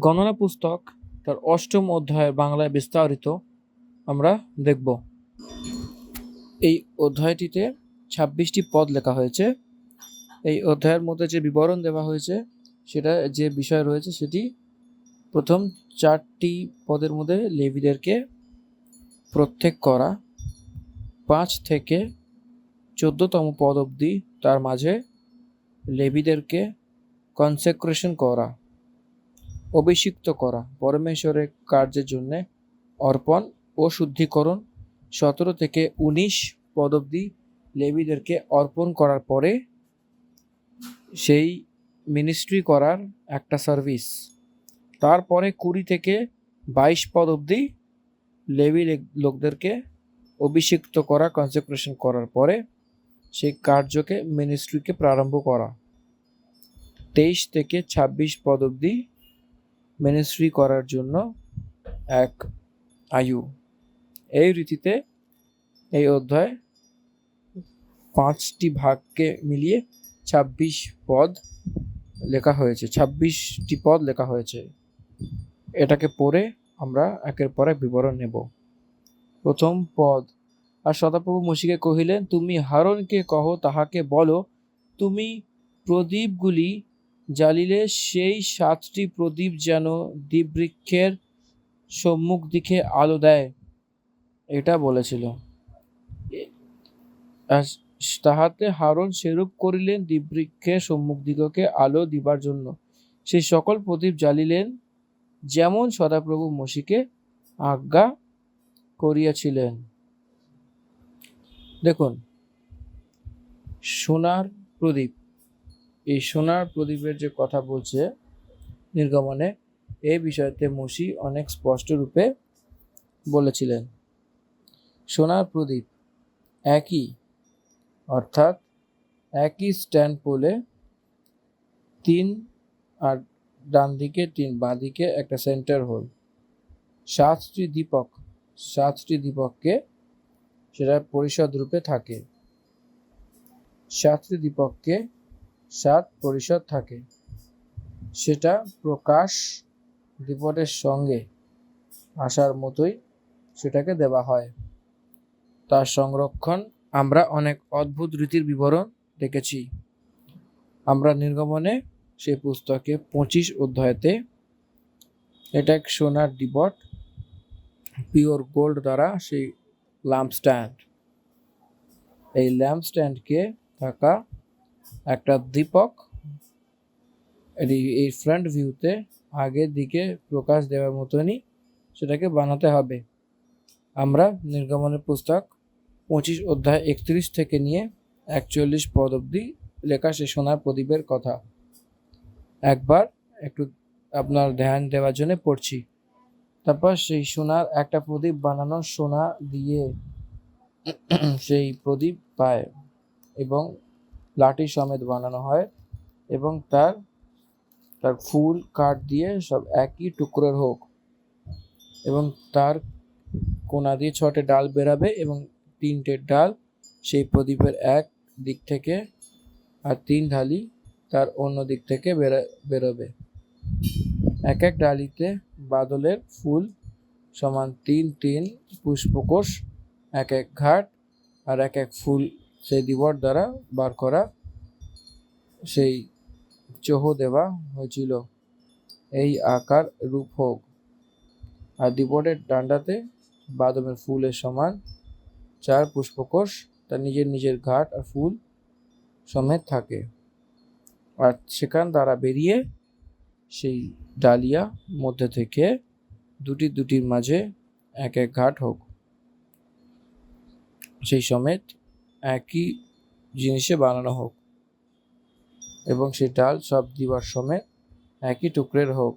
গণনা পুস্তক তার অষ্টম অধ্যায়ের বাংলায় বিস্তারিত আমরা দেখব। এই অধ্যায়টিতে 26টি পদ লেখা হয়েছে। এই অধ্যায়ের মধ্যে যে বিবরণ দেওয়া হয়েছে, সেটা যে বিষয় রয়েছে সেটি প্রথম 4টি পদের মধ্যে লেবীদেরকে প্রত্যেক করা, 5 থেকে 14তম পদ অবধি তার মাঝে লেবীদেরকে কনসেক্রেশন করা, অভিষিক্ত করা, পরমেশ্বরের কার্যের জন্য অর্পণ ও শুদ্ধিকরণ। 17 থেকে 19 পদ অবধি লেবীদেরকে অর্পণ করার পরে সেই মিনিস্ট্রি করার একটা সার্ভিস। তারপরে 20 থেকে 22 পদ অবধি লেবী লোকদেরকে অভিষিক্ত করা, কনসেক্রেশন করার পরে সেই কার্যকে, মিনিস্ট্রিকে প্রারম্ভ করা। 23 থেকে 26 পদ অবধি মিনিস্ট্রি করার জন্য এক আয়ু। এই রীতিতে এই অধ্যায় 5টি ভাগকে মিলিয়ে 26 পদ লেখা হয়েছে, 26টি পদ লেখা হয়েছে। এটাকে পড়ে আমরা একের পর এক বিবরণ নেব। প্রথম পদ। আর সদাপ্রভু মসীকে কহিলেন, তুমি হারনকে কহ, তাহাকে বলো, তুমি প্রদীপগুলি জ্বালিলে সেই 7টি প্রদীপ যেন দ্বীপবৃক্ষের সম্মুখ দিকে আলো দেয়। এটা বলেছিল। তাহাতে হারন সেরূপ করিলেন, দ্বীপবৃক্ষের সম্মুখ দিগকে আলো দিবার জন্য সেই সকল প্রদীপ জ্বালিলেন, যেমন সদাপ্রভু মসীকে আজ্ঞা করিয়াছিলেন। দেখুন, সোনার প্রদীপ, এই সোনার প্রদীপের যে কথা বলছে নির্গমনে, এই বিষয়তে মসী অনেক স্পষ্ট রূপে বলেছিলেন। সোনার প্রদীপ একই, অর্থাৎ একই স্ট্যান্ড পোলে 3, আর ডান দিকে 3, বাঁ দিকে একটা সেন্টার হোল, 7টি দীপক, 7টি দীপককে সেটা পরিষদ রূপে থাকে। 7টি দীপককে 7 পরিষদ থাকে। সেটা প্রকাশ দীপকের সঙ্গে আসার মতোই সেটাকে দেওয়া হয়। তার সংরক্ষণ আমরা অনেক অদ্ভুত রীতির বিবরণ দেখেছি। আমরা নির্গমনে সেই পুস্তকে 25 অধ্যায়তে এটা এক সোনার দিবট, পিওর গোল্ড দ্বারা সেই ল্যাম্পস্ট্যান্ড, এই ল্যাম্পস্ট্যান্ডকে থাকা একটা দীপক, এই ফ্রন্ট ভিউতে আগের দিকে প্রকাশ দেওয়ার মতনই সেটাকে বানাতে হবে। আমরা নির্গমনের পুস্তক 25 অধ্যায় 31 থেকে নিয়ে 41 পদ অবধি লেখা সেই সোনার প্রদীপের কথা একবার একটু আপনার ধ্যান দেওয়ার জন্য পড়ছি। তারপর সেই সোনার একটা প্রদীপ বানানো, সোনা দিয়ে সেই প্রদীপ পায় এবং লাঠি সমেত বানানো হয়, এবং তার ফুল কাঠ দিয়ে সব একই টুকরোর হোক, এবং তার কোনা দিয়ে 6টে ডাল বেরাবে, এবং 3টে ডাল সেই প্রদীপের এক দিক থেকে, আর 3 ঢালি তার অন্য দিক থেকে বেরোবে। এক এক ডালিতে বাদলের ফুল সমান 3 পুষ্পকোষ, এক এক ঘাট, আর এক এক ফুল সেই দিবট দ্বারা বার করা সেই চোহ দেওয়া হয়েছিল। এই আকার রূপ হোক। আর দিবটের ডান্ডাতে বাদামের ফুলের সমান 4 পুষ্পকোষ তার নিজের নিজের ঘাট আর ফুল সমেত থাকে, আর সেখান দ্বারা বেরিয়ে সেই ডালিয়া মধ্যে থেকে দুটির মাঝে এক এক ঘাট হোক, সেই সমেত একই জিনিসে বানানো হোক, এবং সেই ডাল সব দিবার সমেত একই টুকরের হোক।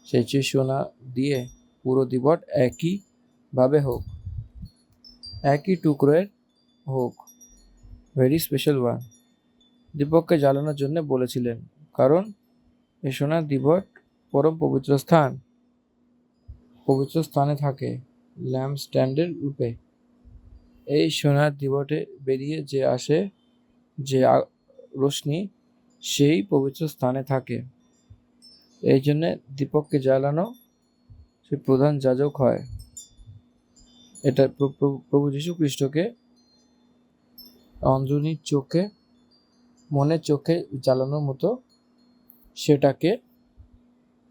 সেই সোনা দিয়ে পুরো দিবট একই ভাবে হোক, একই টুকরের হোক, ভেরি স্পেশাল ওয়ান। দীপককে জ্বালানোর জন্য বলেছিলেন, কারণ এই সোনার দিবট পরম পবিত্র স্থানে থাকে, ল্যাম্প স্ট্যান্ডের রূপে। এই সোনার দিবটে বেরিয়ে যে আসে যে রোশনি, সেই পবিত্র স্থানে থাকে। এই জন্যে দীপককে জ্বালানো সে প্রধান যাজক হয়। এটা প্রভু যীশু খ্রিস্টকে অঞ্জনীর চোখে, মনের চোখে জ্বালানোর মতো সেটাকে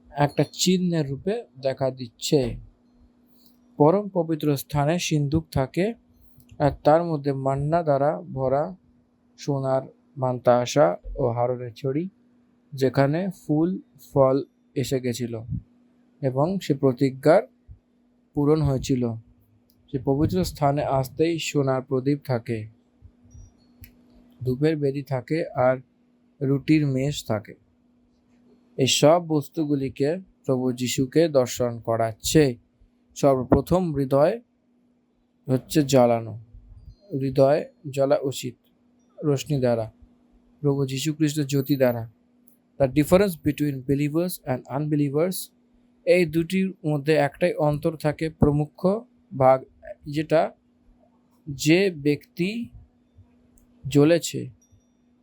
একটা চিহ্নের রূপে দেখা দিচ্ছে। পরম পবিত্র স্থানে সিন্দুক থাকে, আর তার মধ্যে মান্না দ্বারা ভরা সোনার মান্তাসা ও হারনের ছড়ি, যেখানে ফুল ফল এসে গেছিল এবং সে প্রতিজ্ঞার পূরণ হয়েছিল। সে পবিত্র স্থানে আসতেই সোনার প্রদীপ থাকে, ধূপের বেদি থাকে আর রুটির মেষ থাকে। এই সব বস্তুগুলিকে প্রভু যিশুকে দর্শন করাচ্ছে। সর্বপ্রথম হৃদয় হচ্ছে জ্বালানো, হৃদয় জ্বলা উচিত রোশনি দ্বারা, প্রভু যীশু খ্রিস্ট জ্যোতি দ্বারা। The difference between believers and আনবিলিভার্স, এই দুটির মধ্যে একটাই অন্তর থাকে, প্রমুখ ভাগ, যেটা যে ব্যক্তি জ্বলেছে,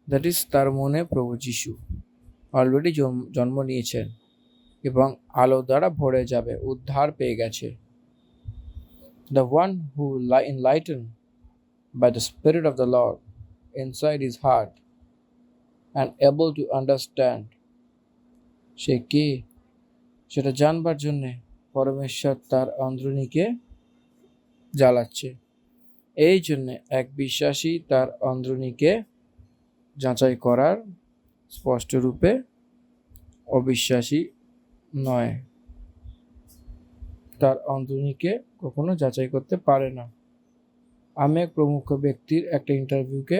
দ্যাট ইজ তার মনে প্রভু যিশু অলরেডি জন্ম নিয়েছেন এবং আলো দ্বারা ভরে যাবে, উদ্ধার পেয়ে গেছে। The one who enlightened by the Spirit of the Lord inside his heart and able to understand, সে কে সেটা জানবার জন্যে পরমেশ্বর তার অন্তরণীকে জ্বালাচ্ছে। এই জন্যে এক বিশ্বাসী তার অন্তরণীকে যাচাই করার স্পষ্ট রূপে অবিশ্বাসী নয়, তার অন্তরণীকে কখনো যাচাই করতে পারে না। আমি এক প্রমুখ ব্যক্তির একটা ইন্টারভিউকে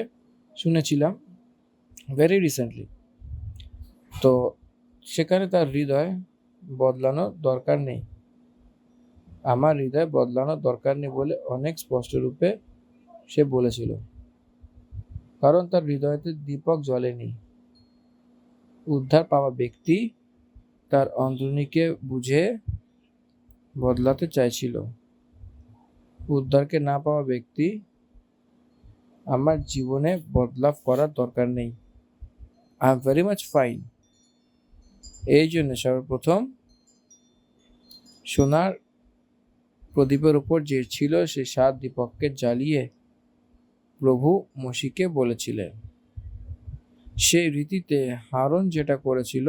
শুনেছিলাম ভেরি রিসেন্টলি। তো সেখানে তার হৃদয় বদলানোর দরকার নেই, আমার হৃদয় বদলানোর দরকার নেই বলে অনেক স্পষ্ট রূপে সে বলেছিল, কারণ তার হৃদয়তে দীপক জ্বলেনি। উদ্ধার পাওয়া ব্যক্তি তার অন্তরণীকে বুঝে বদলাতে চাইছিল। উদ্ধারকে না পাওয়া ব্যক্তি, আমার জীবনে বদলাভ করার দরকার নেই, I am very much fine. এই জন্য সর্বপ্রথম সোনার প্রদীপের উপর যে ছিল সে 7 দীপককে জ্বালিয়ে প্রভু মসিকে বলেছিলেন। সেই রীতিতে হারুন যেটা করেছিল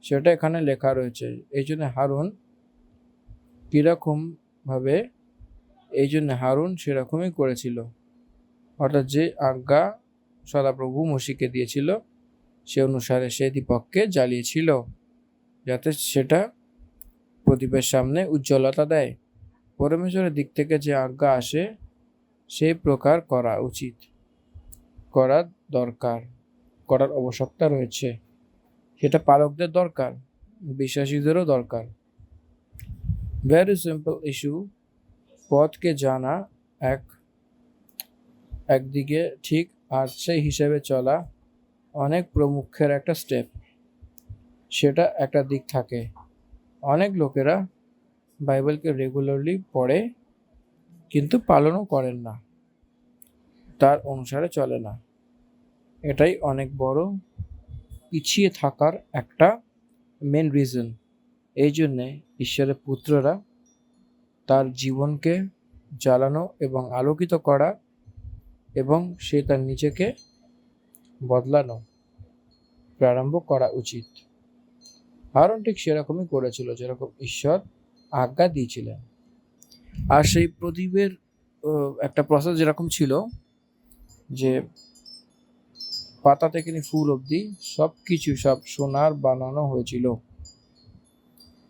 সেটা এখানে লেখা রয়েছে। এই জন্য হারুন কিরকম ভাবে, এই জন্য হারুন সেরকমই করেছিল, অর্থাৎ যে আজ্ঞা সদাপ্রভু মসিকে দিয়েছিল সে অনুসারে সে দীপককে জ্বালিয়েছিল, যাতে সেটা প্রদীপের সামনে উজ্জ্বলতা দেয়। পরমেশ্বরের দিক থেকে যে আজ্ঞা আসে সেই প্রকার করা উচিত, করার দরকার, করার আবশ্যকতা রয়েছে। সেটা পালকদের দরকার, বিশ্বাসীদেরও দরকার। Very simple issue. পথকে জানা একদিকে ঠিক, আর সেই হিসেবে চলা অনেক প্রমুখের একটা স্টেপ, সেটা একটা দিক থাকে। অনেক লোকেরা বাইবেলকে রেগুলারলি পড়ে কিন্তু পালনও করেন না, তার অনুসারে চলে না। এটাই অনেক বড় পিছিয়ে থাকার একটা মেন রিজন। এই জন্যে ঈশ্বরের পুত্ররা তার জীবনকে জ্বালানো এবং আলোকিত করা এবং সে তার নিজেকে বদলানো প্রারম্ভ করা উচিত। হারুন ঠিক সেরকমই করেছিল যেরকম ঈশ্বর আজ্ঞা দিয়েছিলেন। আর সেই প্রদীপের একটা প্রসেস যেরকম ছিল যে পাতা থেকে নিয়ে ফুল অবধি সব সোনার বানানো হয়েছিল।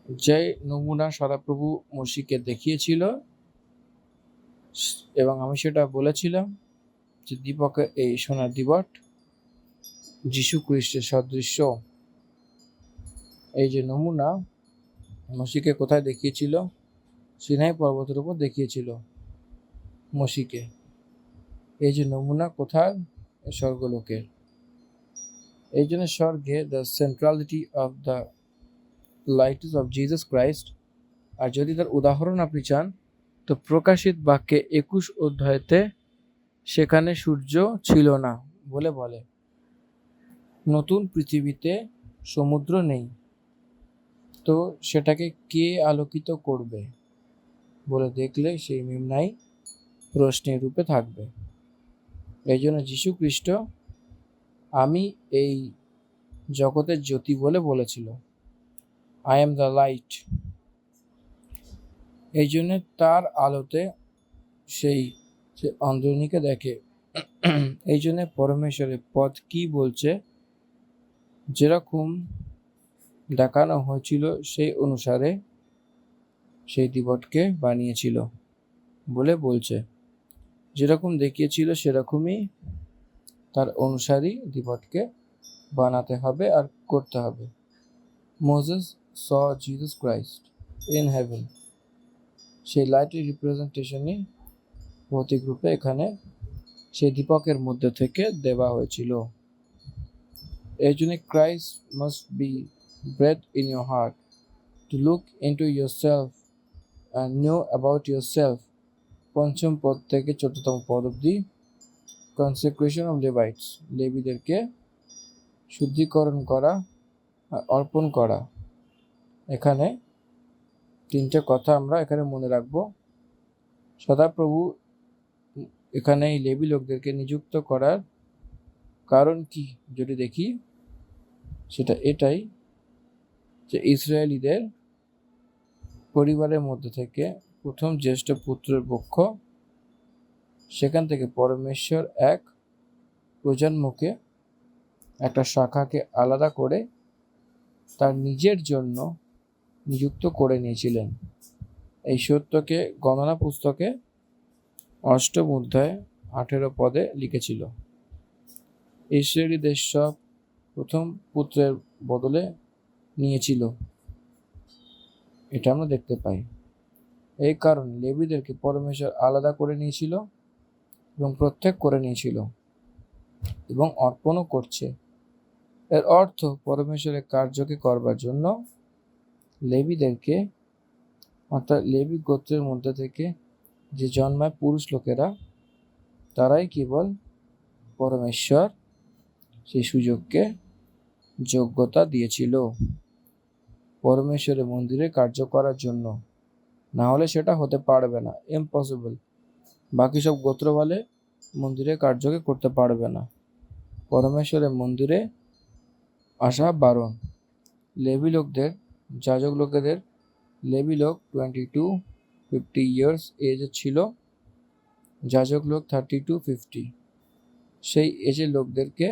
যে নমুনা সদাপ্রভু মসিকে দেখিয়েছিল এবং আমি সেটা বলেছিলাম যে দীপকের এই সোনার দিবট যীশু খ্রিস্টের সদৃশ্য। এই যে নমুনা মসিকে কোথায় দেখিয়েছিল? সিনাই পর্বতের উপর দেখিয়েছিল মসিকে। এই যে নমুনা কোথায়? স্বর্গলোকের। এই জন্য স্বর্গে the centrality of the lights of Jesus Christ. আর যদি তার উদাহরণ আপনি চান তো প্রকাশিত বাক্যে 21 অধ্যায়তে সেখানে সূর্য ছিল না বলে বলে। নতুন পৃথিবীতে সমুদ্র নেই, তো সেটাকে কে আলোকিত করবে বলে দেখলে সেই মেমনাই প্রশ্নের রূপে থাকবে। এই জন্য যীশু খ্রিস্ট আমি এই জগতের জ্যোতি বলে বলেছিল, আই এম দ্য লাইট। এই জন্য তার আলোতে সে অন্ধনীকে দেখে। এই জন্য পরমেশ্বরের পথ কি বলছে, যেরকম দেখানো হয়েছিল সেই অনুসারে সেই দিবটকে বানিয়েছিল বলে বলছে। যেরকম দেখিয়েছিল সেরকমই তার অনুসারী দিবটকে বানাতে হবে আর করতে হবে। Moses saw Jesus Christ in heaven, সেই লাইটের রিপ্রেজেন্টেশনই ভৌতিক রূপে এখানে সেই দীপকের মধ্যে থেকে দেওয়া হয়েছিল। এই জন্য Christ must be breath in your heart to look into yourself and know about yourself। পঞ্চম পদ থেকে চতুর্থম পদ অব্দি কনসেক্রেশন অফ লেভাইটস, লেবীদেরকে শুদ্ধিকরণ করা আর অর্পণ করা। এখানে তিনটে কথা আমরা এখানে মনে রাখবো। সদাপ্রভু এখানে এই লেবী লোকদেরকে নিযুক্ত করার কারণ কি যদি দেখি, সেটা এটাই যে ইসরায়েলিদের পরিবারের মধ্যে থেকে প্রথম জ্যেষ্ঠ পুত্রের পক্ষ, সেখান থেকে পরমেশ্বর এক প্রজন্মকে, একটা শাখাকে আলাদা করে তার নিজের জন্য নিযুক্ত করে নিয়েছিলেন। এই সত্যকে গণনা পুস্তকে 8ম অধ্যায় 18 পদে লিখেছিল। ইসরায়েলিদের সব প্রথম পুত্রের বদলে নিয়েছিল, এটা আমরা দেখতে পাই। এই কারণে লেবীদেরকে পরমেশ্বর আলাদা করে নিয়েছিল এবং প্রত্যেক করে নিয়েছিল এবং অর্পণও করছে। এর অর্থ পরমেশ্বরের কার্যকে করবার জন্য লেবীদেরকে, অর্থাৎ লেবী গোত্রের মধ্যে থেকে যে জন্মায় পুরুষ লোকেরা, তারাই কেবল পরমেশ্বর সেই সুযোগকে যোগ্যতা দিয়েছিল পরমেশ্বরের মন্দিরে কার্য করার জন্য। না হলে সেটা হতে পারবে না, ইম্পসিবল। বাকি সব গোত্র বলে মন্দিরে কার্যকে করতে পারবে না, পরমেশ্বরের মন্দিরে আসা বারণ। লেবী লোকদের, যাজক লোকেদের, লেবী লোক 22-50 ইয়ার্স এজে ছিল, যাজক লোক 30-50। সেই এজের লোকদেরকে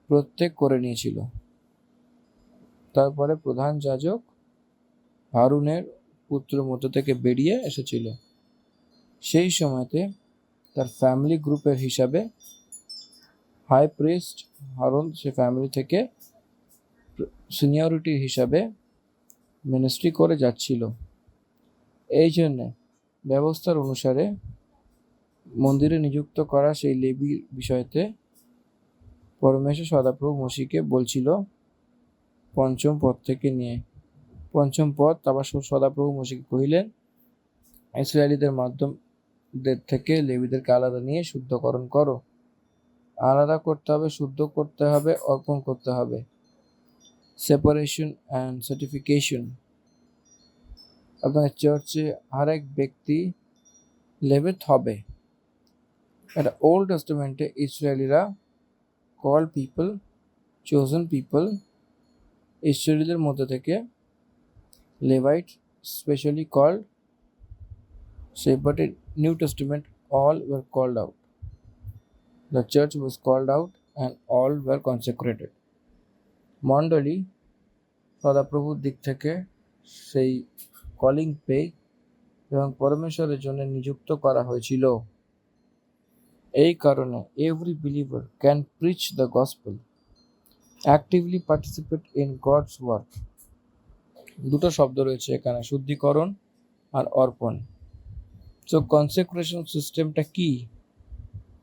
প্রত্যেক করে নিয়েছিল। তারপরে প্রধান যাজক হারুনের পুত্র মধ্য থেকে বেরিয়ে এসেছিল। সেই সময়তে তার ফ্যামিলি গ্রুপের হিসাবে হাই প্রিস্ট হারুন সে ফ্যামিলি থেকে সিনিয়রিটি হিসাবে মিনিস্ট্রি করে যাচ্ছিল। এই জন্যে ব্যবস্থার অনুসারে মন্দিরে নিযুক্ত করা সেই লেবীর বিষয়তে পরমেশ্বর সদাপ্রভু মসিকে বলছিল 5ম পদ থেকে নিয়ে। 5ম পদ আবার সদাপ্রভু মসিকে কহিলেন, ইসরায়েলিদের মাধ্যমদের থেকে লেবীদেরকে আলাদা নিয়ে শুদ্ধকরণ করো। আলাদা করতে হবে, শুদ্ধ করতে হবে, অর্পণ করতে হবে। Separation and certification. আপনার চার্চে আর এক ব্যক্তি লেভিত হবে। এটা ওল্ড টেস্টামেন্টে ইসরায়েলিরা কল্ড পিপল, চোজেন পিপল, ইসরায়েলিদের মধ্যে থেকে Levite specially called, but in New Testament all were called out. The church was called out and all were consecrated. মণ্ডলী সদাপ্রভুর দিক থেকে সেই কলিং পেয়ে এবং পরমেশ্বরের জন্য নিযুক্ত করা হয়েছিল। এই কারণে every believer can preach the gospel, actively participate in God's work. দুটো শব্দ রয়েছে এখানে, শুদ্ধিকরণ আর অর্পণ। তো কনসেক্রেশন সিস্টেমটা কি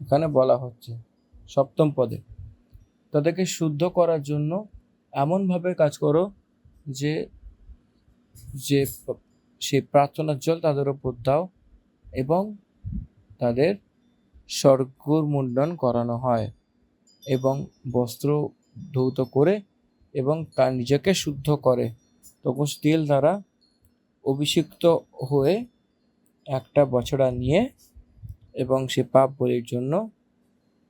এখানে বলা হচ্ছে 7ম পদে, তাদেরকে শুদ্ধ করার জন্য এমনভাবে কাজ করো যে সেই প্রার্থনার জল তাদের ওপর দাও এবং তাদের স্বর্গর মুন্ডন করানো হয় এবং বস্ত্র ধৌত করে এবং তার নিজেকে শুদ্ধ করে তখন তেল দ্বারা অভিষিক্ত হয়ে একটা বছরা নিয়ে এবং সে পাপ বলির জন্য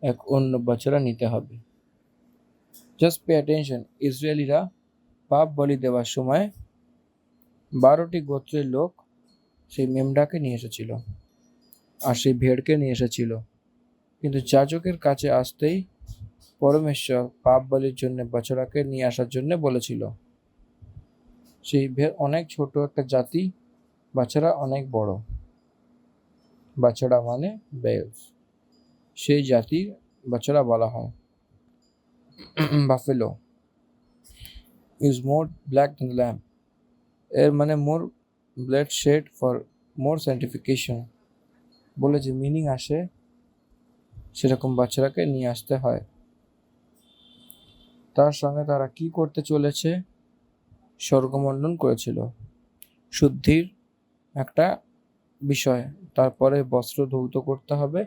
এক অন্য বছরা নিতে হবে। জাস্ট পে অ্যাটেনশন, ইসরায়েলিরা পাপ বলি দেওয়ার সময় 12টি গোত্রের লোক সেই মেমরাকে নিয়ে এসেছিল আর সেই ভেড়কে নিয়ে এসেছিল, কিন্তু যাজকের কাছে আসতেই পরমেশ্বর পাপ বলির জন্য বছরাকে নিয়ে আসার জন্য বলেছিল। সেই ভেড় অনেক ছোট একটা জাতি, বাছারা অনেক বড়। বাছারা মানে বেলস, সেই জাতির বাছারা বলা হয়। Buffalo is more black than the lamb, এর মানে মোর ব্লাড শেড ফর মোর সায়েন্টিফিকেশন, বলে যে মিনিং আসে সেরকম বাচ্চারাকে নিয়ে আসতে হয়। তার সঙ্গে তারা কি করতে চলেছে? স্বর্গমণ্ডন করেছিল, শুদ্ধির একটা বিষয়। তারপরে বস্ত্র ধৌত করতে হবে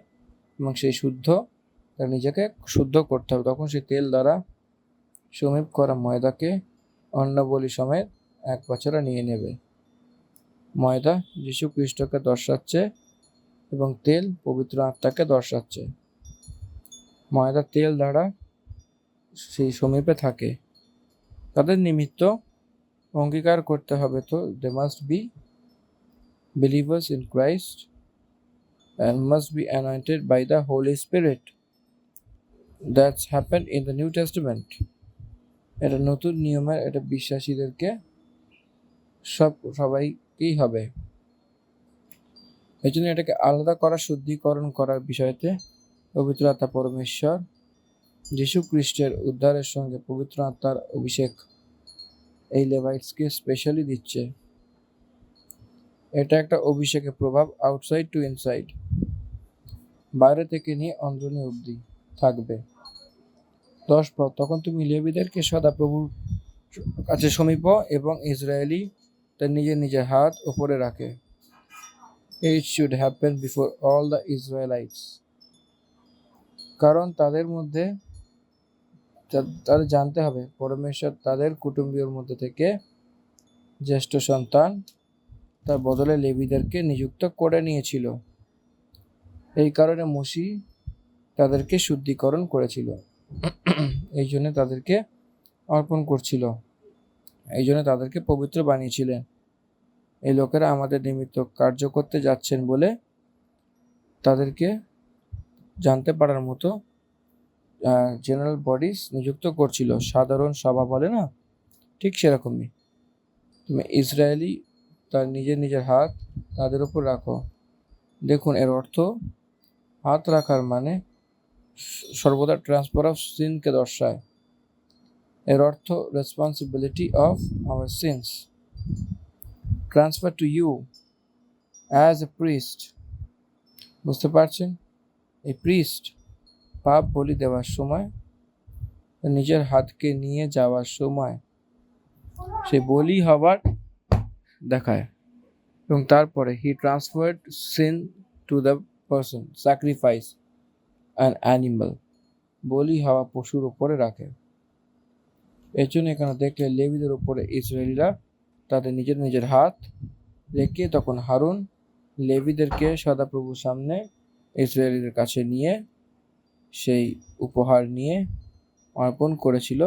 এবং সেই তার নিজেকে শুদ্ধ করতে হবে। তখন সেই তেল দ্বারা সমীপ করা ময়দাকে অন্নবলি সমেত এক বছরে নিয়ে নেবে। ময়দা যীশু খ্রিস্টকে দর্শাচ্ছে এবং তেল পবিত্র আত্মাকে দর্শাচ্ছে। ময়দা তেল দ্বারা সেই সমীপে থাকে। তাদের নিমিত্ত অঙ্গীকার করতে হবে, তো they must be believers in Christ and must be anointed by the Holy Spirit. That's happened in the New Testament. এটা নতুন নিয়মের, এটা বিশ্বাসীদেরকে সবাইকেই হবে। এই জন্য এটাকে আলাদা করা, শুদ্ধিকরণ করার বিষয়তে পবিত্র আত্মা পরমেশ্বর যীশু খ্রিস্টের উদ্ধারের সঙ্গে পবিত্র আত্মার অভিষেক এই লেভাইটসকে স্পেশালি দিচ্ছে। এটা একটা অভিষেকের প্রভাব, আউটসাইড টু ইনসাইড, বাইরে থেকে নিয়ে অন্তরীণ অবধি থাকবে। 10 পদ, তখন তুমি লেবীদেরকে সদাপ্রভুর কাছে সমীপ এবং ইসরায়েলি তার নিজের নিজের হাত উপরে রাখে। It should happen before all the Israelites, কারণ তাদের মধ্যে তাদের জানতে হবে পরমেশ্বর তাদের কুটুম্বীয়র মধ্যে থেকে জ্যেষ্ঠ সন্তান তার বদলে লেবীদেরকে নিযুক্ত করে নিয়েছিল। এই কারণে মসি তাদেরকে শুদ্ধিকরণ করেছিল, এই জন্য তাদেরকে অর্পণ করছিল, এই জন্য তাদেরকে পবিত্র বানিয়েছিলেন। এই লোকেরা আমাদের নিমিত্ত কার্য করতে যাচ্ছেন বলে তাদেরকে জানতে পারার মতো জেনারেল বডিস নিযুক্ত করছিল। সাধারণ সভা বলে না, ঠিক সেরকমই। তুমি ইসরায়েলি তার নিজের নিজের হাত তাদের উপর রাখো। দেখুন, এর অর্থ হাত রাখার মানে সর্বদা ট্রান্সফার অফ সিনকে দর্শায়। এর অর্থ responsibility of our sins transfer to you as a priest. বুঝতে পারছেন? এই প্রিস্ট পাপ বলি দেওয়ার সময় নিজের হাতকে নিয়ে যাওয়ার সময় সে বলি হবার দেখায় এবং তারপরে he transferred sin to the person, sacrifice an animal, বলি হওয়া পশুর উপরে রাখে। এর জন্য এখানে দেখলে লেবীদের উপরে ইসরায়েলিরা তাদের নিজের নিজের হাত রেখে তখন হারুন লেবীদেরকে সদাপ্রভুর সামনে ইসরায়েলিদের কাছে নিয়ে সেই উপহার নিয়ে অর্পণ করেছিল,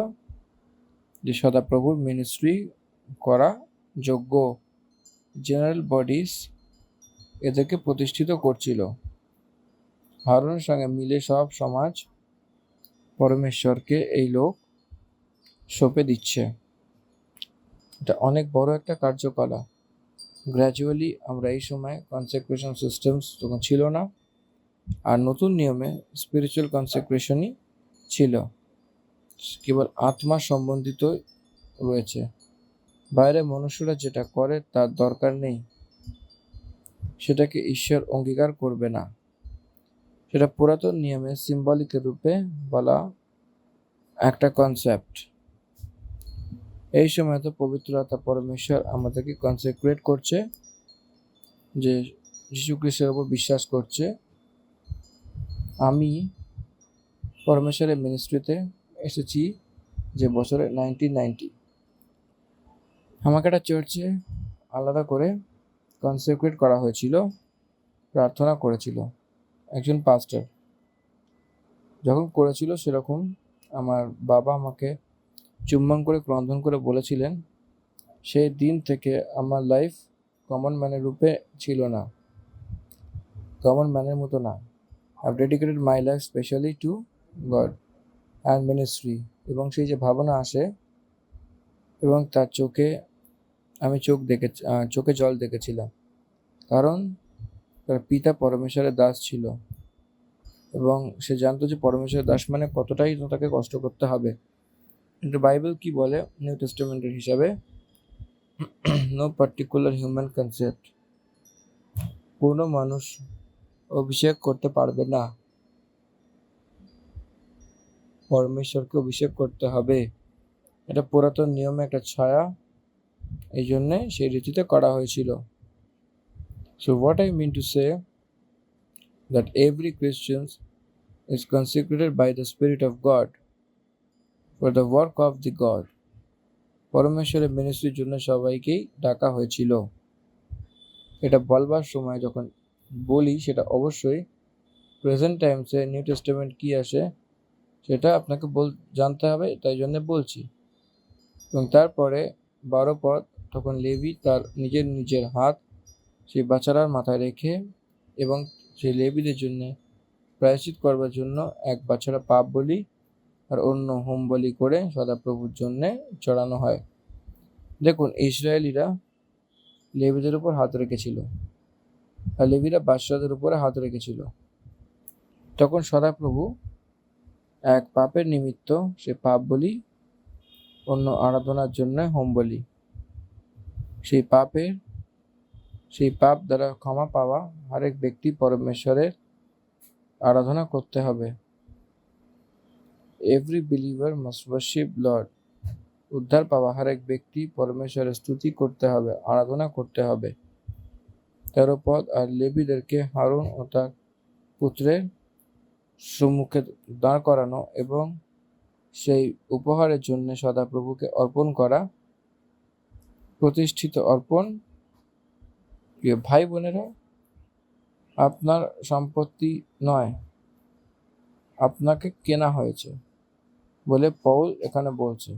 যে সদাপ্রভুর মিনিস্ট্রি করা যোগ্য জেনারেল বডিস এদেরকে প্রতিষ্ঠিত করছিল। হারুনের সঙ্গে মিলে সব সমাজ পরমেশ্বরকে এই লোক সঁপে দিচ্ছে। এটা অনেক বড় একটা কার্যকলাপ। গ্র্যাজুয়ালি আমরা এই সময় কনসেক্রেশন সিস্টেমস তখন ছিল না, আর নতুন নিয়মে স্পিরিচুয়াল কনসেক্রেশনই ছিল, কেবল আত্মা সম্বন্ধিত রয়েছে। বাইরে মনুষ্যরা যেটা করে তার দরকার নেই, সেটাকে ঈশ্বর অঙ্গীকার করবে না। সেটা পুরাতন নিয়মে সিম্বলিকের রূপে বলা একটা কনসেপ্ট। এই সময় তো পবিত্র আত্মা পরমেশ্বর আমাদেরকে কনসেক্রেট করছে, যে যীশু খ্রিস্টের উপর বিশ্বাস করছে। আমি পরমেশ্বরের মিনিস্ট্রিতে এসেছি যে বছরে 1990, আমাকে একটা চার্চে আলাদা করে কনসেক্রেট করা হয়েছিল, প্রার্থনা করেছিল একজন পাস্টার। যখন করেছিল সেরকম আমার বাবা আমাকে চুম্বন করে ক্রন্দন করে বলেছিলেন, সেই দিন থেকে আমার লাইফ কমন ম্যানের রূপে ছিল না, কমন ম্যানের মতো না। I dedicated my life specially two god and ministry. এবং সেই যে ভাবনা আসে এবং তার চোখে আমি চোখে জল দেখেছিলাম, কারণ তার পিতা পরমেশ্বরের দাস ছিল এবং সে জানতো যে পরমেশ্বরের দাস মানে কতটাই তাকে কষ্ট করতে হবে। কিন্তু বাইবেল কি বলে নিউ টেস্টামেন্টের হিসাবে, নো পার্টিকুলার হিউম্যান কনসেপ্ট, কোনো মানুষ অভিষেক করতে পারবে না, পরমেশ্বরকে অভিষেক করতে হবে। এটা পুরাতন নিয়মে একটা ছায়া, এই জন্যে সেই রীতিতে করা হয়েছিল। So what I mean to say, that every Christian is consecrated by the Spirit of God for the work of the God. পরমেশ্বরের মিনিস্ট্রির জন্য সবাইকেই ডাকা হয়েছিল। এটা বলবার সময় যখন বলি সেটা অবশ্যই প্রেজেন্ট টাইমসে নিউ টেস্টামেন্ট কি আসে সেটা আপনাকে জানতে হবে, তাই জন্য বলছি। এবং তারপরে 12 পদ, তখন লেভি তার নিজের হাত সেই বাচ্চারার মাথায় রেখে এবং সেই লেভিদের জন্য প্রায়শ্চিত করবার জন্য এক বাচ্চারা পাপ বলি আর অন্য হোম বলি করে সদাপ্রভুর জন্যে চড়ানো হয়। দেখুন, ইসরায়েলিরা লেভিদের উপর হাত রেখেছিল আর লেভিরা বাদশাহদের উপরে হাত রেখেছিল। তখন সদাপ্রভু এক পাপের নিমিত্ত সে পাপ বলি, অন্য আরাধনার জন্য হোম বলি, সেই পাপ দ্বারা ক্ষমা পাওয়া আরেক ব্যক্তি পরমেশ্বরের আরাধনা করতে হবে। Every believer must worship Lord. উদ্ধার পাওয়া আরেক ব্যক্তি পরমেশ্বরের স্তুতি করতে হবে, আরাধনা করতে হবে। 13 পদ, আর লেবীদেরকে হারুন ও তার পুত্রের সম্মুখে দাঁড় করানো এবং সেই উপহারের জন্য সদাপ্রভুকে অর্পণ করা প্রতিষ্ঠিত অর্পণ। প্রিয় ভাই বোনেরা, আপনার সম্পত্তি নয়, আপনাকে কেনা হয়েছে বলে পৌল এখানে বলছে।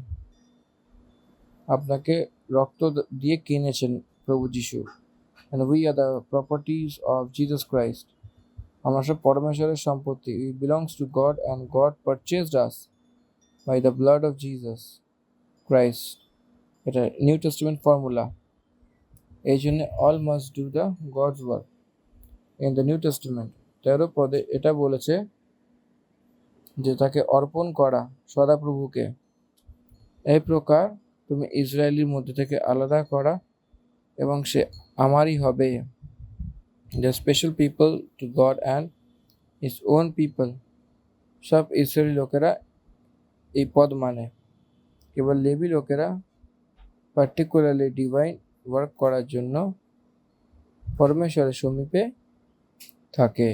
আপনাকে রক্ত দিয়ে কিনেছেন প্রভু যিশু, and we are the properties of Jesus Christ. আমরা সব পরমেশ্বরের সম্পত্তি। We belongs to God and God purchased us by the blood of Jesus Christ. এটা নিউ টেস্টামেন্ট ফর্মুলা। এই জন্য all must do the God's work in the New Testament। 13 পদে এটা বলেছে যে তাকে অর্পণ করা সদাপ্রভুকে। এই প্রকার তুমি ইসরায়েলের মধ্যে থেকে আলাদা করা এবং সে আমারই হবে। The special people to god and his own people. সব ইসরায়েলি লোকেরা এই পদ মানে, কেবল লেবি লোকেরা পার্টিকুলারলি ডিভাইন ওয়ার্ক করার জন্য পরমেশ্বরের সমীপে থাকে।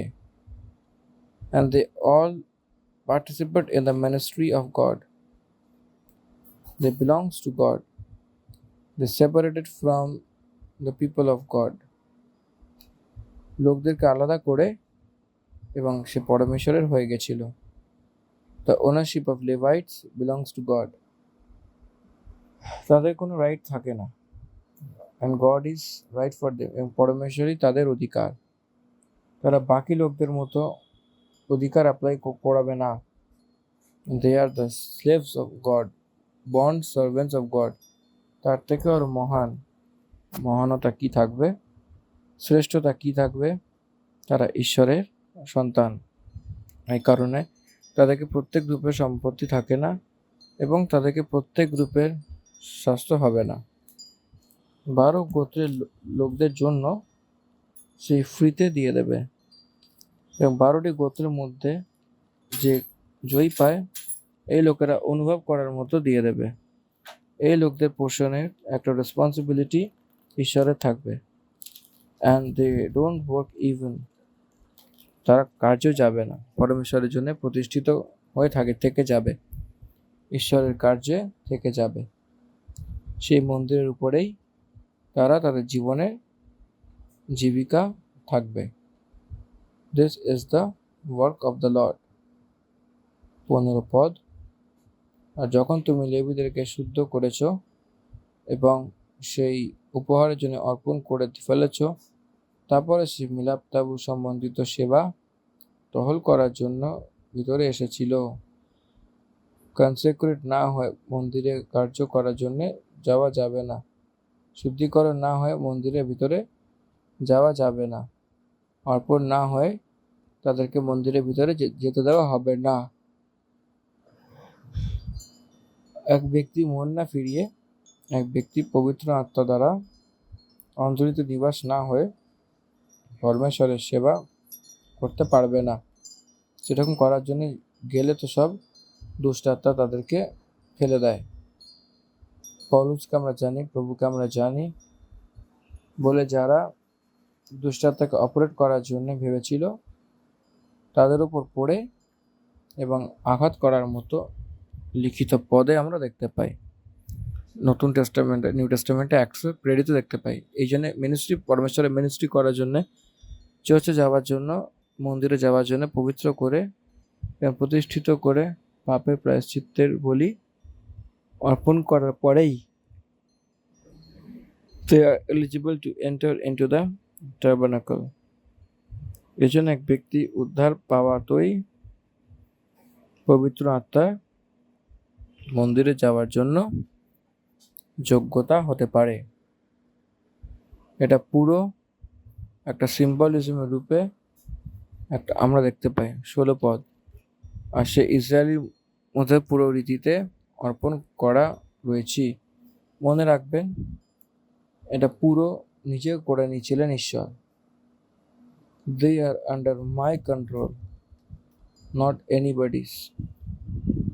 And they all participate in the ministry of God. They belongs to God. They separated from the people of God. লোকদেরকে আলাদা করে এবং সে পরমেশ্বরের হয়ে গেছিল। The ownership of Levites belongs to God. তাদের কোনো রাইট থাকে না, and God is right for them. এবং পরমেশ্বরই তাদের অধিকার। তারা বাকি লোকদের মতো অধিকার অ্যাপ্লাই করাবে না। They are the slaves of God, bond servants of God. তার থেকে আর মহানতা কি থাকবে, শ্রেষ্ঠতা কি থাকবে? তারা ঈশ্বরের সন্তান। এই কারণে তাদেরকে প্রত্যেক গ্রুপের সম্পত্তি থাকে না এবং তাদেরকে প্রত্যেক গ্রুপের স্বাস্থ্য হবে না। 12 গোত্রের লোকদের জন্য সেই ফ্রিতে দিয়ে দেবে এবং 12টি গোত্রের মধ্যে যে জয়ী পায় এই লোকেরা অনুভব করার মতো দিয়ে দেবে। এই লোকদের পোষণের একটা রেসপন্সিবিলিটি ঈশ্বরের থাকবে। And they don't work even. তারা কার্যে যাবে না, পরমেশ্বরের জন্য প্রতিষ্ঠিত হয়ে থেকে যাবে, ঈশ্বরের কার্যে থেকে যাবে। সেই মন্দিরের উপরেই তারা তাদের জীবনের জীবিকা থাকবে। This is the work of the Lord. 15 পদ। আর যখন তুমি লেবীদেরকে শুদ্ধ করেছ এবং সেই উপহারের জন্য অর্পণ করে ফেলেছ, তারপরে সে মিলাপ তাবু সম্বন্ধিত সেবা টহল করার জন্য ভিতরে এসেছিল। কনসেক্রেট না হয়ে মন্দিরে কার্য করার জন্য যাওয়া যাবে না। শুদ্ধিকরণ না হয়ে মন্দিরের ভিতরে যাওয়া যাবে না। অর্পণ না হয়ে তাদেরকে মন্দিরের ভিতরে যেতে দেওয়া হবে না। এক ব্যক্তি মন না ফিরিয়ে, এক ব্যক্তি পবিত্র আত্মা দ্বারা অন্তরিত নিবাস না হয়ে পরমেশ্বরের সেবা করতে পারবে না। সেরকম করার জন্য গেলে তো সব দুষ্টাত্মা তাদেরকে ফেলে দেয়। পৌলুসকে আমরা জানি, প্রভুকে আমরা জানি বলে যারা দুষ্টাত্মাকে অপারেট করার জন্য ভেবেছিল, তাদের উপর পড়ে এবং আঘাত করার মতো লিখিত পদে আমরা দেখতে পাই। নতুন টেস্টামেন্টে, নিউ টেস্টামেন্টে অ্যাক্টসে প্রেরিত দেখতে পাই। এই জন্য মিনিস্ট্রি, পরমেশ্বরের মিনিস্ট্রি করার জন্য, চার্চে যাওয়ার জন্য, মন্দিরে যাওয়ার জন্য পবিত্র করে এবং প্রতিষ্ঠিত করে পাপের প্রায়শ্চিত্তের বলি অর্পণ করার পরেই they are eligible to enter into the tabernacle. এই জন্য এক ব্যক্তি উদ্ধার পাওয়াতই পবিত্র আত্মা মন্দিরে যাওয়ার জন্য যোগ্যতা হতে পারে। এটা পুরো একটা সিম্বলিজমের রূপে একটা আমরা দেখতে পাই 16 পদ। আর সে ইসরায়েলের মধ্যে পুরো রীতিতে অর্পণ করা রয়েছে। মনে রাখবেন, এটা পুরো নিজে করে নিয়েছিলেন ঈশ্বর। They are under my control, not anybody's.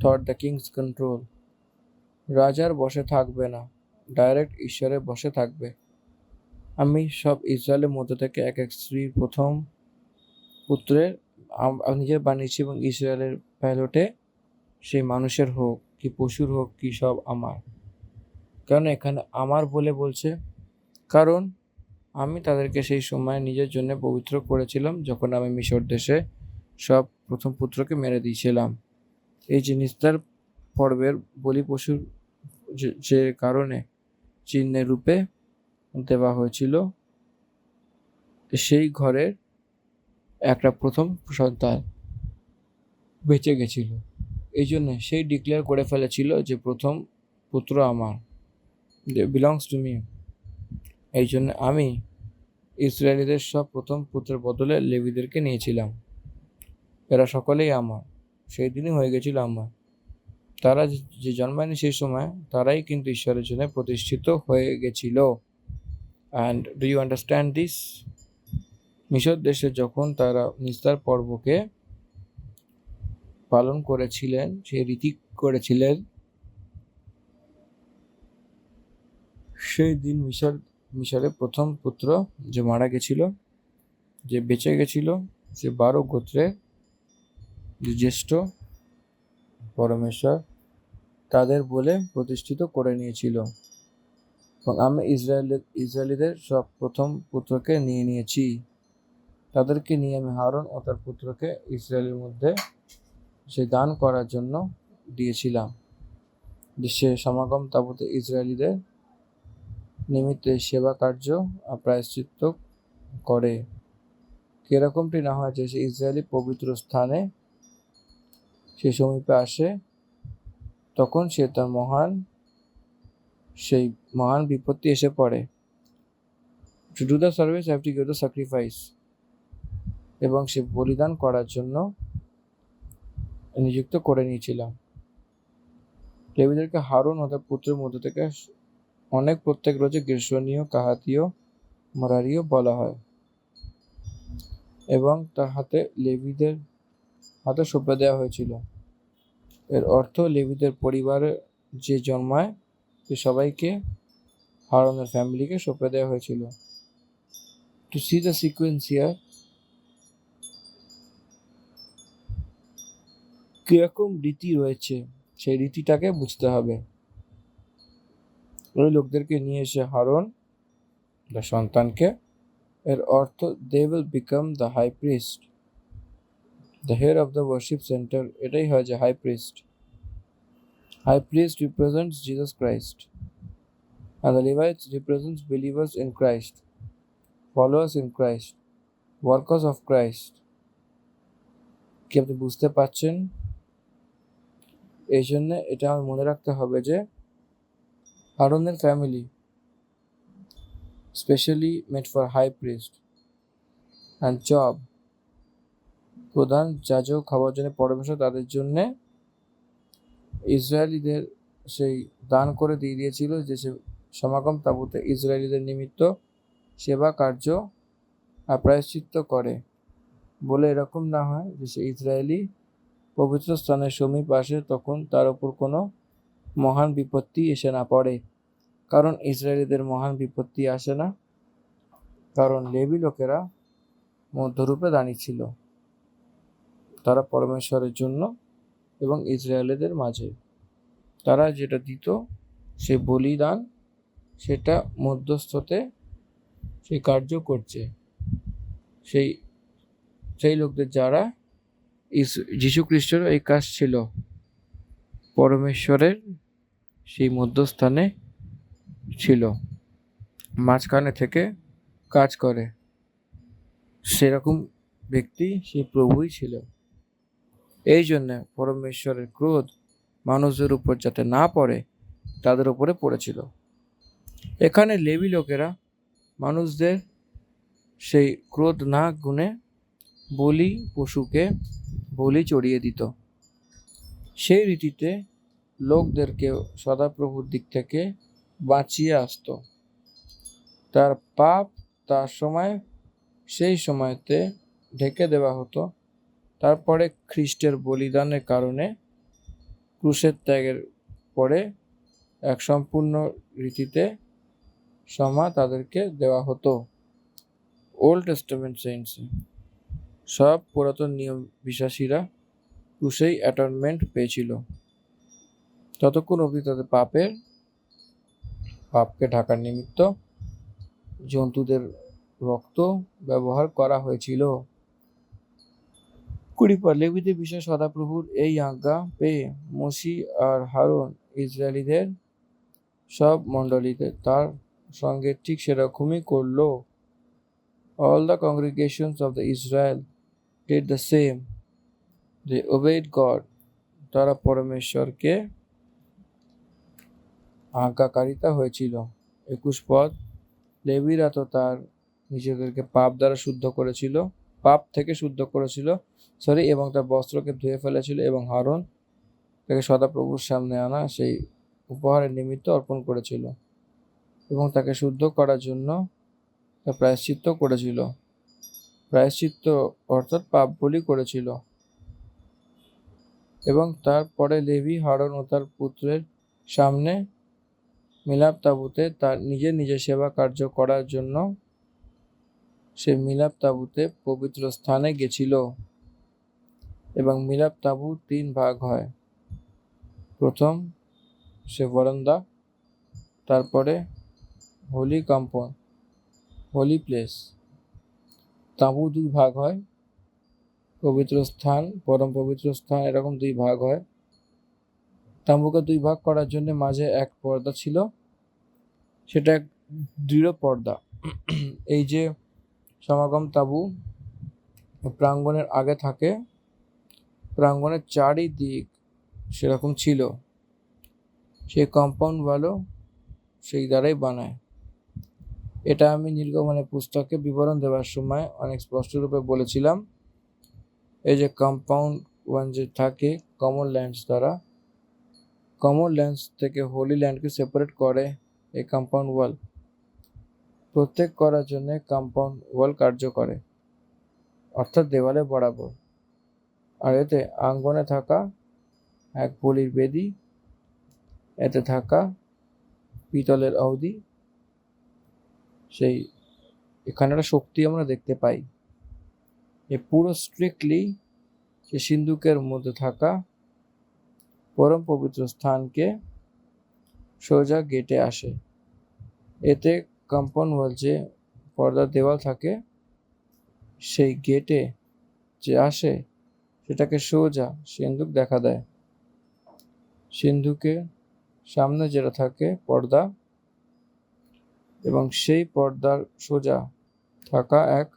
Thought the king's control. রাজার বসে থাকবে না, ডাইরেক্ট ঈশ্বরের বসে থাকবে। আমি সব ইসরায়েলের মধ্যে থেকে এক এক স্ত্রীর প্রথম পুত্রের নিজে বানিয়েছি এবং ইসরায়েলের প্যালোটে সেই মানুষের হোক কি পশুর হোক কি সব আমার। কারণ এখানে আমার বলে বলছে, কারণ আমি তাদেরকে সেই সময় নিজের জন্য পবিত্র করেছিলাম যখন আমি মিশর দেশে সব প্রথম পুত্রকে মেরে দিয়েছিলাম। এই জিনিসটার পর্বের বলি পশুর যে কারণে চিহ্নের রূপে দেওয়া হয়েছিল, সেই ঘরের একটা প্রথম সন্তান বেঁচে গেছিল। এই জন্য সেই ডিক্লেয়ার করে ফেলেছিল যে প্রথম পুত্র আমার, বিলংস টু মি। এই জন্য আমি ইসরায়েলিদের সব প্রথম পুত্রের বদলে লেবীদেরকে নিয়েছিলাম। এরা সকলেই আমার, সেই দিনই হয়ে গেছিল আমার। তারা যে জন্মায়নি সেই সময়, তারাই কিন্তু ঈশ্বরের জন্য প্রতিষ্ঠিত হয়ে গেছিল। And do you understand this? মিশর দেশে যখন তারা নিস্তার পর্বকে পালন করেছিলেন, সেই রীতি করেছিলেন, সেই দিন মিশরের প্রথম পুত্র যে মারা গেছিল, যে বেঁচে গেছিল, সে 12 গোত্রের যে জ্যেষ্ঠ পরমেশ্বর তাদের বলে প্রতিষ্ঠিত করে নিয়েছিল। এবং আমি ইসরায়েলিদের সব প্রথম পুত্রকে নিয়েছি। তাদেরকে নিয়ে আমি হারুন ও তার পুত্রকে ইসরায়েলের মধ্যে সে দান করার জন্য দিয়েছিলাম, যে সে সমাগম তাবুতে ইসরায়েলিদের নিমিত্তে সেবা কার্য প্রায়শ্চিত্ত করে। কিরকমটি না হয় যে সে ইসরায়েলি পবিত্র স্থানে সে সমীপে আসে, তখন সে তার সেই মহান বিপত্তি এসে পড়ে। To do the service have to give the sacrifice. এবং সে বলিদান করার জন্য নিযুক্ত করে নিয়েছিলাম। লেবীদেরকে হারুন ও তার পুত্রের মধ্য থেকে অনেক প্রত্যেক রয়েছে, গের্শনীয়, কাহাতীয়, মরারীয় বলা হয়। এবং তার হাতে লেবীদের হাতে সঁপে দেওয়া হয়েছিল। এর অর্থ লেবীদের পরিবারে যে জন্মায় সে সবাইকে, হারুনের ফ্যামিলিকে সঁপে দেওয়া হয়েছিল। To see the sequence here, কিরকম রীতি রয়েছে সেই রীতিটাকে বুঝতে হবে। ওই লোকদেরকে নিয়ে এসে হারন the সন্তানকে, এর অর্থ they will become the high priest, the head of the worship center, এটাই হয় যে high priest. High priest represents Jesus Christ, and the Levites represents believers in Christ, followers in Christ, workers of Christ. কি আপনি বুঝতে পারছেন? এই জন্য এটা আমার মনে রাখতে হবে যে হারনের family specially made for high priest and job, প্রধান যাজক হওয়ার জন্য পরমেশ্বর তাদের জন্যে ইসরায়েলিদের সেই দান করে দিয়ে দিয়েছিল যে সে সমাগম তাঁবুতে ইসরায়েলিদের নিমিত্ত সেবা কার্য প্রায়শ্চিত্ত করে, বলে এরকম না হয় যে সে ইসরায়েলি পবিত্র স্থানের সমীপ আসে তখন তার উপর কোনো মহান বিপত্তি এসে না পড়ে। কারণ ইসরায়েলিদের মহান বিপত্তি আসে না, কারণ লেবী লোকেরা মধ্যরূপে দাঁড়িয়ে ছিল, তারা পরমেশ্বরের জন্য এবং ইসরায়েলিদের মাঝে তারা যেটা দিত সে বলিদান, সেটা মধ্যস্থতে সেই কার্য করছে সেই সেই লোকদের যারা যীশু খ্রিস্টের এই কাজ ছিল পরমেশ্বরের সেই মধ্যস্থানে ছিল, মাঝখানে থেকে কাজ করে, সেরকম ব্যক্তি সে প্রভুই ছিল। এই জন্য পরমেশ্বরের ক্রোধ মানুষদের উপর যাতে না পড়ে তাদের উপরে পড়েছিল। এখানে লেবী লোকেরা মানুষদের সেই ক্রোধ না গুনে বলি পশুকে বলি চড়িয়ে দিত। সেই রীতিতে লোকদেরকে সদাপ্রভুর দিক থেকে বাঁচিয়ে আসতো। তার পাপ তার সময় সেই সময়তে ঢেকে দেওয়া হতো। তারপরে খ্রিস্টের বলিদানের কারণে ক্রুশের ত্যাগের পরে এক সম্পূর্ণ রীতিতে ক্ষমা তাদেরকে দেওয়া হতো। ওল্ড টেস্টামেন্ট সেন্টসে সব পুরাতন নিয়ম বিশ্বাসীরা ক্রুশেই অ্যাটনমেন্ট পেয়েছিল। ততক্ষণ অবধি তাদের পাপকে ঢাকার নিমিত্ত জন্তুদের রক্ত ব্যবহার করা হয়েছিল। 20 লেবীদের বিষয় সদাপ্রভুর এই আজ্ঞা পেয়ে মোশি আর হারুন ইসরায়েলিদের সব মণ্ডলীতে তার সঙ্গে ঠিক সেরকমই করল। All the congregations of the Israel did the same. They obeyed God. তারা পরমেশ্বরকে আজ্ঞাকারিতা হয়েছিল। 21 পদ, লেবীরা তো তার নিজেদেরকে পাপ থেকে শুদ্ধ করেছিল এবং তার বস্ত্রকে ধুয়ে ফেলেছিল, এবং হারুন তাকে সদাপ্রভুর সামনে আনা সেই উপহারের নিমিত্ত অর্পণ করেছিল এবং তাকে শুদ্ধ করার জন্য তা প্রায়শ্চিত্ত করেছিল। প্রায়শ্চিত্ত অর্থাৎ পাপ বলি করেছিল। এবং তারপরে লেবী হারুন ও তার পুত্রের সামনে মিলাপ তাঁবুতে তার নিজের সেবা কার্য করার জন্য সে মিলাপ তাঁবুতে পবিত্র স্থানে গেছিল। এবং মিলাপ তাঁবু 3 ভাগ হয়। প্রথম সে বারান্দা, তারপরে হোলি কম্পাউন্ড, হোলি প্লেস। তাঁবু 2 ভাগ হয়, পবিত্র স্থান, পরম পবিত্র স্থান, এরকম 2 ভাগ হয়। তাঁবুকে 2 ভাগ করার জন্য মাঝে এক পর্দা ছিল, সেটা এক দৃঢ় পর্দা। এই যে সমাগম তাঁবু প্রাঙ্গণের আগে থাকে, প্রাঙ্গণের চারিদিক সেরকম ছিল, সেই কম্পাউন্ড ওয়ালও সেই দ্বারাই বানায়। এটা আমি নির্গমনের পুস্তকে বিবরণ দেওয়ার সময় অনেক স্পষ্টরূপে বলেছিলাম। এই যে কম্পাউন্ড ওয়াল যে থাকে কমন ল্যান্ডস দ্বারা, কমন ল্যান্ডস থেকে হোলি ল্যান্ডকে সেপারেট করে এই কম্পাউন্ড ওয়াল। প্রত্যেক করার জন্য কম্পাউন্ড ওয়াল কার্য করে, অর্থাৎ দেওয়ালে বরাবর। আর এতে আঙ্গনে থাকা এক বলির বেদি, এতে থাকা পিতলের আহুতি, সেই এখানে একটা শক্তি আমরা দেখতে পাই। এ পুরো স্ট্রিক্টলি সে সিন্ধুকের মধ্যে থাকা পরম পবিত্র স্থানকে সোজা গেটে আসে। এতে কম্পাউন্ড ওয়াল যে পর্দার দেওয়াল থাকে সেই গেটে যে আসে সেটাকে সোজা সিন্ধুক দেখা দেয়। সিন্ধুকের সামনে যেটা থাকে পর্দা, এবং সেই পর্দার সোজা থাকা এক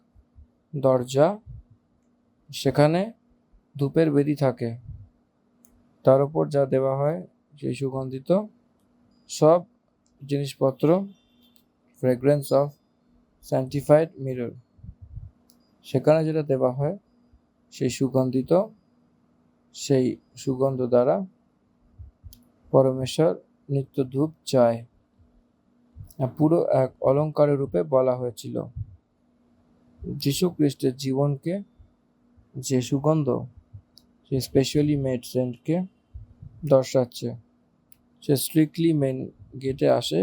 দরজা, সেখানে ধূপের বেদি থাকে। তার উপর যা দেওয়া হয় সেই সুগন্ধিত সব জিনিসপত্র, ফ্রেগ্রেন্স অফ স্যান্টিফাইড মিরর, সেখানে যেটা দেওয়া হয় সেই সুগন্ধিত, সেই সুগন্ধ দ্বারা পরমেশ্বর নিত্য ধূপ চায়। পুরো এক অলঙ্কারের রূপে বলা হয়েছিল। যীশু খ্রিস্টের জীবনকে যে সুগন্ধ, সে স্পেশালি মেড সেন্টকে দর্শাচ্ছে। সে স্ট্রিক্টলি মেন গেটে আসে,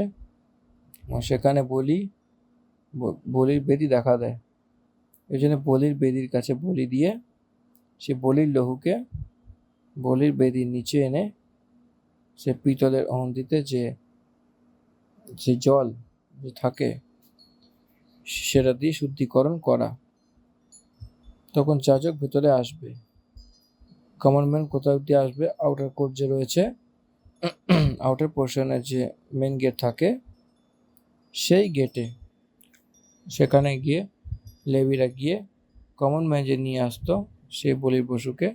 সেখানে বলির বেদি দেখা দেয়। এই জন্য বলির বেদির কাছে বলি দিয়ে সে বলির লহুকে বলির বেদির নিচে এনে সে পিতলের অহন্তিতে যে জল যে থাকে সেটা দিয়ে শুদ্ধিকরণ করা। তখন যাজক ভিতরে আসবে। কমন ম্যান কোথাও দিয়ে আসবে? আউটার কোর্ট যে রয়েছে, আউটার পোর্শনের যে মেন গেট থাকে সেই গেটে, সেখানে গিয়ে লেবিরা গিয়ে কমন ম্যান যে নিয়ে আসতো সেই বলির পশুকে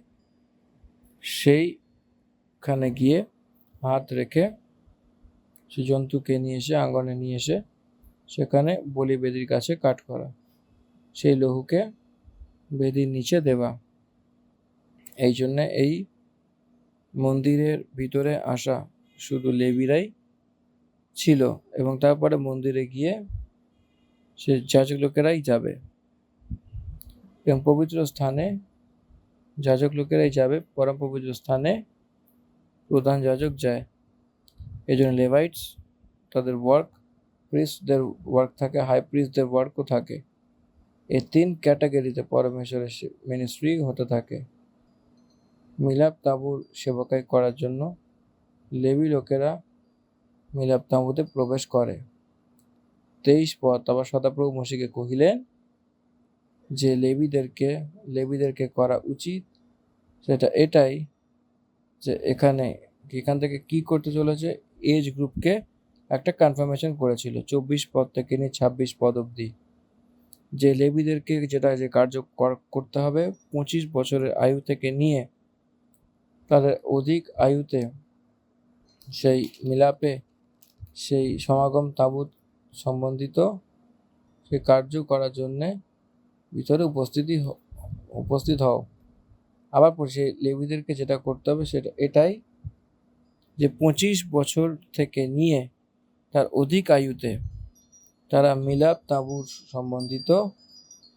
সেইখানে গিয়ে হাত রেখে সেই জন্তুকে নিয়ে এসে আঙ্গনে নিয়ে এসে সেখানে বলি বেদির কাছে কাট করা, সেই লহুকে বেদির নিচে দেওয়া। এই জন্যে এই মন্দিরের ভিতরে আসা শুধু লেবিরাই ছিল, এবং তারপরে মন্দিরে গিয়ে সে যাজক লোকেরাই যাবে, এবং পবিত্র স্থানে যাজক লোকেরাই যাবে। পরম পবিত্র স্থানে প্রধান যাজক যায়। এই জন্য লেভাইটস তাদের ওয়ার্ক, প্রিস্টদের ওয়ার্ক থাকে, হাই প্রিস্টদের ওয়ার্কও থাকে। এই 3 ক্যাটাগরিতে পরমেশ্বরের মিনিস্ট্রি হতে থাকে। মিলাপ তাঁবুর সেবকাই করার জন্য লেবি লোকেরা মিলাপ তাঁবুতে প্রবেশ করে। 23 পদ আবার সদাপ্রভু মসিকে কহিলেন যে লেবিদেরকে করা উচিত সেটা এটাই যে এখান থেকে কি করতে চলেছে, এজ গ্রুপকে একটা কনফার্মেশন করেছিল 24 পদ থেকে নিয়ে 26 পদ অবধি, যে লেবিদেরকে যে কার্য করতে হবে 25 বছরের আয়ু থেকে নিয়ে তাদের অধিক আয়ুতে সেই মিলাপে সেই সমাগম তাঁবুত সম্বন্ধিত সেই কার্য করার জন্যে ভিতরে উপস্থিত হও। আবার সেই লেবিদেরকে যেটা করতে হবে সেটা এটাই যে 25 বছর থেকে নিয়ে তার অধিক আয়ুতে তারা মিলাপ তাঁবুর সম্বন্ধিত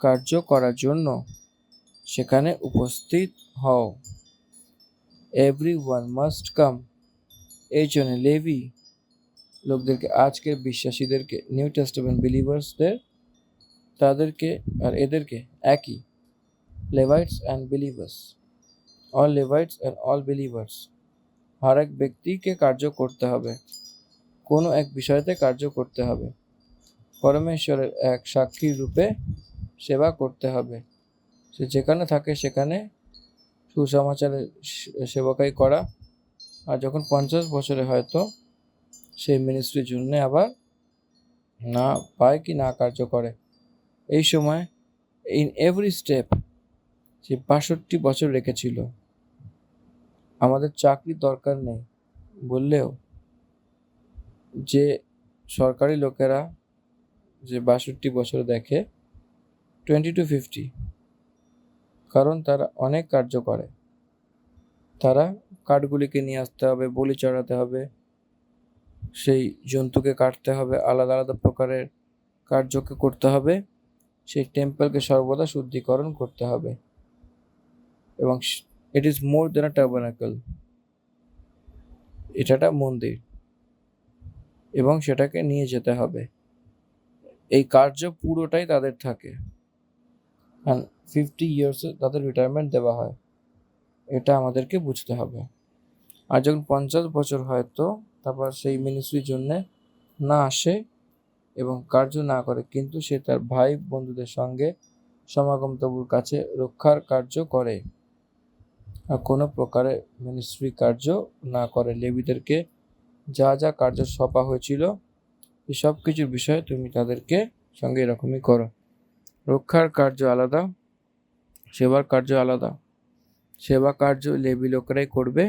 কার্য করার জন্য সেখানে উপস্থিত হও। Everyone must come. এই জন্য লেভি লোকদেরকে, আজকের বিশ্বাসীদেরকে, নিউ টেস্টামেন্ট বিলিভার্সদের, তাদেরকে আর এদেরকে একই, Levites and believers, all Levites and all believers, আর এক ব্যক্তিকে কার্য করতে হবে, কোনো এক বিষয়তে কার্য করতে হবে, পরমেশ্বরের এক সাক্ষীর রূপে সেবা করতে হবে। সে যেখানে থাকে সেখানে সুসমাচারের সেবকাই করা, আর যখন 50 বছরে হয়তো সেই মিনিস্ট্রির জন্য আবার না পায় কি না কার্য করে, এই সময় ইন এভরি স্টেপ সে 62 বছর রেখেছিল। আমাদের চাকরির দরকার নেই বললেও যে সরকারি লোকেরা যে 62 বছর দেখে 20 to 50, কারণ তারা অনেক কার্য করে। তারা কাঠগুলিকে নিয়ে আসতে হবে, বলি চড়াতে হবে, সেই জন্তুকে কাটতে হবে, আলাদা আলাদা প্রকারের কার্যকে করতে হবে, সেই টেম্পলকে সর্বদা শুদ্ধিকরণ করতে হবে, এবং ইট ইজ মোর দেন আ টার্বানাকল, এটা মন্দির, এবং সেটাকে নিয়ে যেতে হবে। এই কার্য পুরোটাই তাদের থাকে, আর 50 ইয়ার্সে তাদের রিটায়ারমেন্ট দেওয়া হয়। এটা আমাদেরকে বুঝতে হবে। আর যখন 50 বছর হয় তো তারপর সেই মিনিস্ট্রির জন্য না আসে এবং কার্য না করে, কিন্তু সে তার ভাই বন্ধুদের সঙ্গে সমাগম তবুর কাছে রক্ষার কার্য করে আর কোনো প্রকারে মিনিস্ট্রি কার্য না করে, লেবীদেরকে যা যা কার্য সপা হয়েছিল এই সব কিছুর বিষয়ে তুমি তাদেরকে সঙ্গে এরকমই করো। রক্ষার কার্য আলাদা, সেবার কার্য আলাদা। সেবা কার্য লেবী লোকেরাই করবে,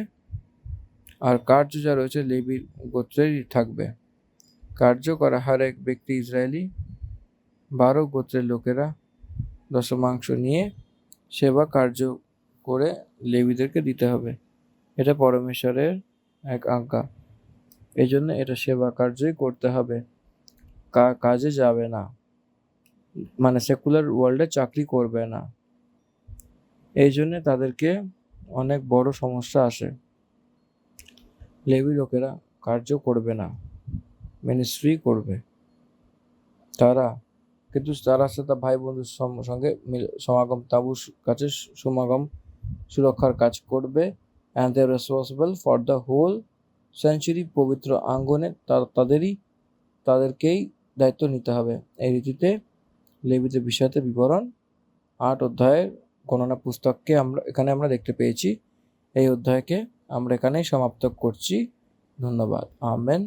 আর কার্য যা রয়েছে লেবীর গোত্রেরই থাকবে। কার্য করা হার এক ব্যক্তি ইসরায়েলি 12 গোত্রের লোকেরা দশমাংশ নিয়ে সেবা কার্য করে লেবীদেরকে দিতে হবে। এটা পরমেশ্বরের এক আজ্ঞা, এই জন্য এটা সেবা কার্যই করতে হবে, কাজে যাবে না, মানে সেকুলার ওয়ার্ল্ডে চাকরি করবে না। এই জন্য তাদেরকে অনেক বড় সমস্যা আসে। লেবী লোকেরা কার্য করবে না, মিনিস্ট্রি করবে তারা, কিন্তু তারা সাথে ভাই বন্ধুর সঙ্গে সমাগম তাঁবুর কাছে সমাগম সুরক্ষার কাজ করবে। And they are responsible for the whole century. পবিত্র আঙ্গনে তাদেরকেই দায়িত্ব নিতে হবে। এই রীতিতে লেবীদের বিষয়তে বিবরণ 8 অধ্যায়ের গণনা পুস্তককে আমরা দেখতে পেয়েছি। এই অধ্যায়কে আমরা এখানেই সমাপ্ত করছি। ধন্যবাদ। আমেন।